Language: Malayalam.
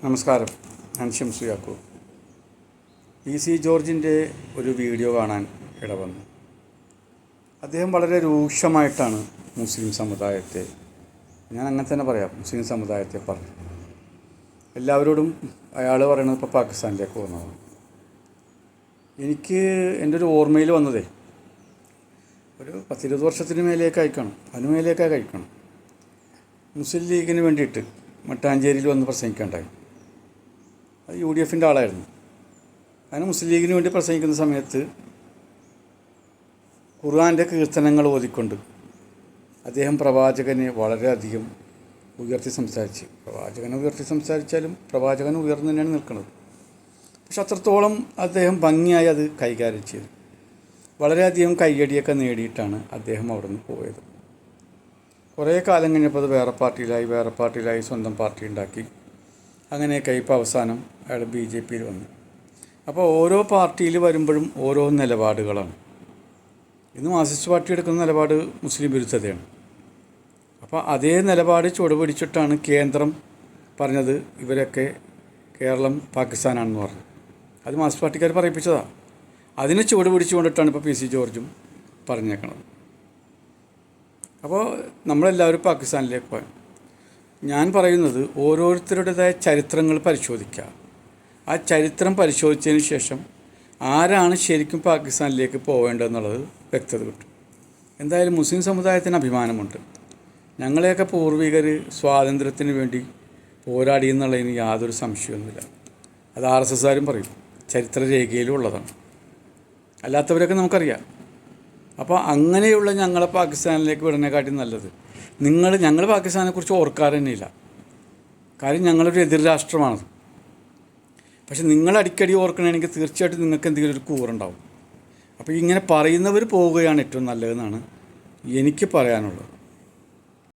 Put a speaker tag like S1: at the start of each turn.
S1: നമസ്കാരം. ഞാൻ ഷംസു യാക്കൂബ്. പി.സി. ജോർജിൻ്റെ ഒരു വീഡിയോ കാണാൻ ഇടവന്നു. അദ്ദേഹം വളരെ രൂക്ഷമായിട്ടാണ് മുസ്ലിം സമുദായത്തെ, ഞാൻ അങ്ങനെ തന്നെ പറയാം, മുസ്ലിം സമുദായത്തെ പറഞ്ഞു. എല്ലാവരോടും അയാൾ പറയുന്നത് ഇപ്പോൾ പാകിസ്ഥാനിലേക്ക് പോകുന്നതാണ്. എനിക്ക് എൻ്റെ ഒരു ഓർമ്മയിൽ വന്നതേ ഒരു 10-20 വർഷത്തിന് മേലേക്ക് അയക്കണം, അതിന് മേലേക്ക് കഴിക്കണം. മുസ്ലിം ലീഗിന് വേണ്ടിയിട്ട് മട്ടാഞ്ചേരിയിൽ വന്ന് പ്രസംഗിക്കേണ്ടായി. അത് UDFൻ്റെ ആളായിരുന്നു. അങ്ങനെ മുസ്ലിം ലീഗിന് വേണ്ടി പ്രസംഗിക്കുന്ന സമയത്ത് ഖുർആൻ്റെ കീർത്തനങ്ങൾ ഓതിക്കൊണ്ട് അദ്ദേഹം പ്രവാചകനെ വളരെയധികം ഉയർത്തി സംസാരിച്ചു. പ്രവാചകനെ ഉയർത്തി സംസാരിച്ചാലും പ്രവാചകൻ ഉയർന്നു തന്നെയാണ് നിൽക്കുന്നത്. പക്ഷെ അത്രത്തോളം അദ്ദേഹം ഭംഗിയായി അത് കൈകാര്യം ചെയ്തു. വളരെയധികം കയ്യടിയൊക്കെ നേടിയിട്ടാണ് അദ്ദേഹം അവിടെ നിന്ന് പോയത്. കുറേ കാലം കഴിഞ്ഞപ്പോൾ അത് വേറെ പാർട്ടിയിലായി സ്വന്തം പാർട്ടി ഉണ്ടാക്കി. അങ്ങനെയൊക്കെ ഇപ്പോൾ അവസാനം അയാൾ BJPയിൽ വന്നു. അപ്പോൾ ഓരോ പാർട്ടിയിൽ വരുമ്പോഴും ഓരോ നിലപാടുകളാണ്. ഇന്ന് മാർക്സിസ്റ്റ് പാർട്ടി എടുക്കുന്ന നിലപാട് മുസ്ലിം വിരുദ്ധതയാണ്. അപ്പോൾ അതേ നിലപാട് ചുവടുപിടിച്ചിട്ടാണ് കേന്ദ്രം പറഞ്ഞത് ഇവരൊക്കെ കേരളം പാകിസ്ഥാനാണെന്ന് പറഞ്ഞു. അത് മാർക്സിസ്റ്റ് പാർട്ടിക്കാർ പറയിപ്പിച്ചതാണ്. അതിനെ ചുവടുപിടിച്ചുകൊണ്ടിട്ടാണ് ഇപ്പോൾ P.C. ജോർജും പറഞ്ഞേക്കണത്. അപ്പോൾ നമ്മളെല്ലാവരും പാകിസ്ഥാനിലേക്ക് പോയി. ഞാൻ പറയുന്നത് ഓരോരുത്തരുടേതായ ചരിത്രങ്ങൾ പരിശോധിക്കുക. ആ ചരിത്രം പരിശോധിച്ചതിന് ശേഷം ആരാണ് ശരിക്കും പാകിസ്ഥാനിലേക്ക് പോവേണ്ടതെന്നുള്ളത് വ്യക്തത കിട്ടും. എന്തായാലും മുസ്ലിം സമുദായത്തിന് അഭിമാനമുണ്ട്. ഞങ്ങളെയൊക്കെ പൂർവികർ സ്വാതന്ത്ര്യത്തിന് വേണ്ടി പോരാടി എന്നുള്ളതിന് യാതൊരു സംശയമൊന്നുമില്ല. അത് RSSകാരും പറയും, ചരിത്രരേഖയിലും ഉള്ളതാണ്. അല്ലാത്തവരൊക്കെ നമുക്കറിയാം. അപ്പോൾ അങ്ങനെയുള്ള ഞങ്ങളെ പാകിസ്ഥാനിലേക്ക് വിടുന്നതിനെക്കാട്ടി നല്ലത് ഞങ്ങൾ പാകിസ്ഥാനെക്കുറിച്ച് ഓർക്കാറ് തന്നെയില്ല. കാര്യം ഞങ്ങളൊരു എതിർ രാഷ്ട്രമാണത്. പക്ഷെ നിങ്ങൾ അടിക്കടി ഓർക്കണമെങ്കിൽ തീർച്ചയായിട്ടും നിങ്ങൾക്ക് എന്തെങ്കിലും ഒരു കൂറുണ്ടാവും. അപ്പോൾ ഇങ്ങനെ പറയുന്നവർ പോവുകയാണ് ഏറ്റവും നല്ലതെന്നാണ് എനിക്ക് പറയാനുള്ളത്.